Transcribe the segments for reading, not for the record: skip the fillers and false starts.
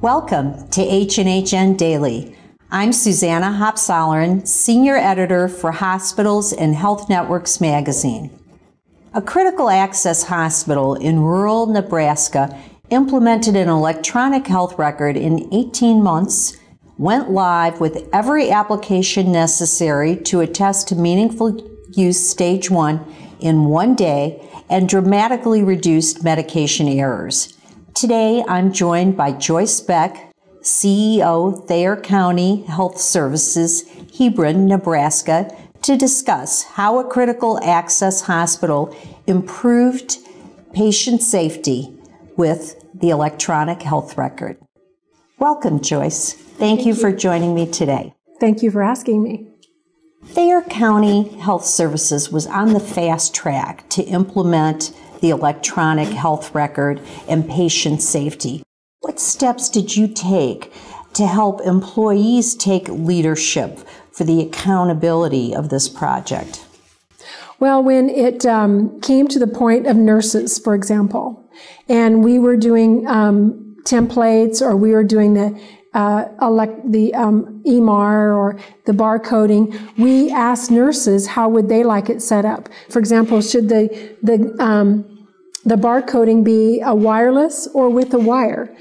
Welcome to H&HN Daily. I'm Susanna Hopsollerin, Senior Editor for Hospitals and Health Networks magazine. A critical access hospital in rural Nebraska implemented an electronic health record in 18 months, went live with every application necessary to attest to meaningful use stage 1 in 1 day, and dramatically reduced medication errors. Today, I'm joined by Joyce Beck, CEO, Thayer County Health Services, Hebron, Nebraska, to discuss how a critical access hospital improved patient safety with the electronic health record. Welcome, Joyce. Thank you for joining me today. Thank you for asking me. Thayer County Health Services was on the fast track to implement the electronic health record and patient safety. What steps did you take to help employees take leadership for the accountability of this project? Well, when it came to the point of nurses, for example, and we were doing templates, or we were doing the EMR or the barcoding, we asked nurses how would they like it set up. For example, should the barcoding be a wireless or with a wire?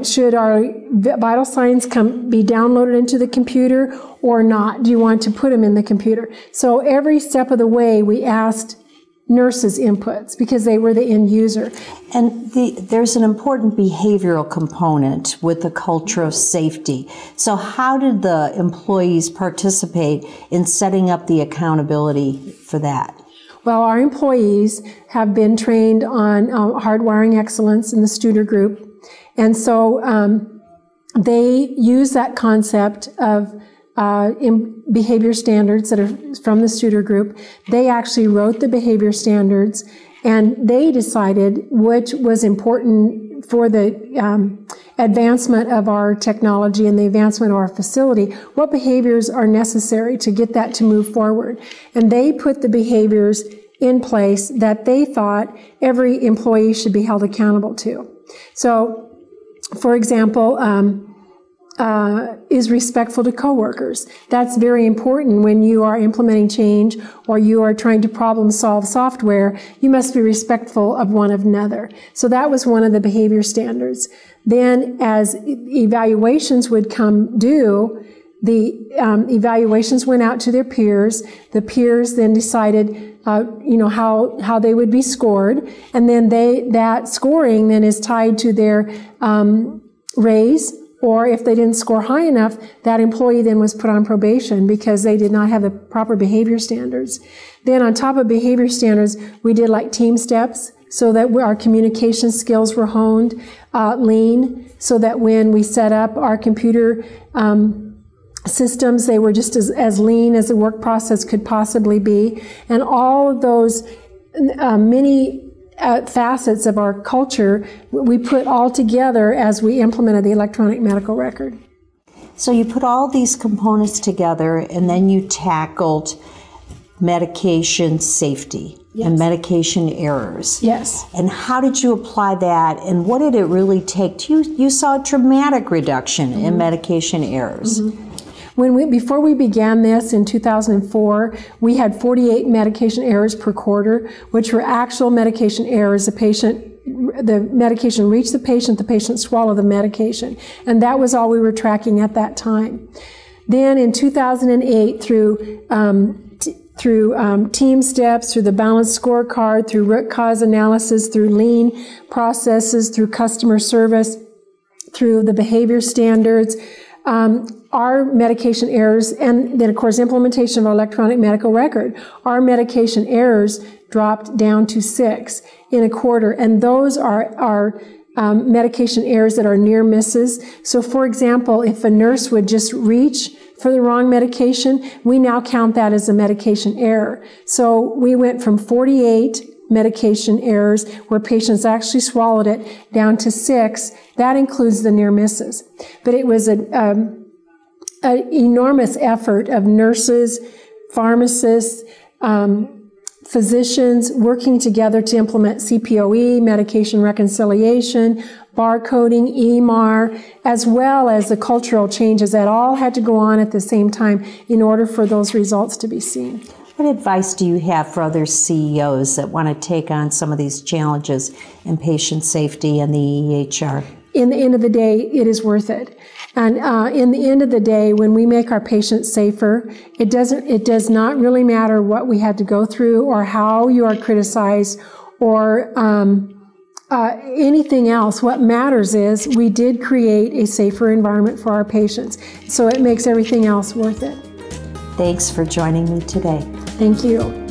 Should our vital signs be downloaded into the computer or not? Do you want to put them in the computer? So every step of the way, we asked nurses' inputs because they were the end user. And there's an important behavioral component with the culture of safety. So how did the employees participate in setting up the accountability for that? Well, our employees have been trained on hardwiring excellence in the Studer Group. And so they use that concept of behavior standards that are from the Studer Group. They actually wrote the behavior standards, and they decided which was important for the advancement of our technology and the advancement of our facility, what behaviors are necessary to get that to move forward. And they put the behaviors in place that they thought every employee should be held accountable to. So, for example, is respectful to coworkers. That's very important when you are implementing change or you are trying to problem solve software. You must be respectful of one another. So that was one of the behavior standards. Then as evaluations would come due, the evaluations went out to their peers. The peers then decided how they would be scored, and then that scoring then is tied to their raise. Or if they didn't score high enough, that employee then was put on probation because they did not have the proper behavior standards. Then on top of behavior standards, we did like team steps so that our communication skills were honed, lean, so that when we set up our computer systems, they were just as lean as the work process could possibly be. And all of those many facets of our culture, we put all together as we implemented the electronic medical record. So you put all these components together, and then you tackled medication safety. Yes. And medication errors. Yes. And how did you apply that, and what did it really take? You saw a dramatic reduction in medication errors. Mm-hmm. Before we began this in 2004, we had 48 medication errors per quarter, which were actual medication errors. The medication reached the patient swallowed the medication. And that was all we were tracking at that time. Then in 2008, through team steps, through the balanced scorecard, through root cause analysis, through lean processes, through customer service, through the behavior standards, our medication errors, and then of course implementation of our electronic medical record, our medication errors dropped down to 6 in a quarter, and those are medication errors that are near misses. So for example, if a nurse would just reach for the wrong medication, we now count that as a medication error. So we went from 48 medication errors where patients actually swallowed it down to 6. That includes the near misses. But it was an enormous effort of nurses, pharmacists, physicians working together to implement CPOE, medication reconciliation, barcoding, EMR, as well as the cultural changes that all had to go on at the same time in order for those results to be seen. What advice do you have for other CEOs that want to take on some of these challenges in patient safety and the EHR? In the end of the day, it is worth it. And in the end of the day, when we make our patients safer, it does not really matter what we had to go through or how you are criticized or anything else. What matters is we did create a safer environment for our patients. So it makes everything else worth it. Thanks for joining me today. Thank you.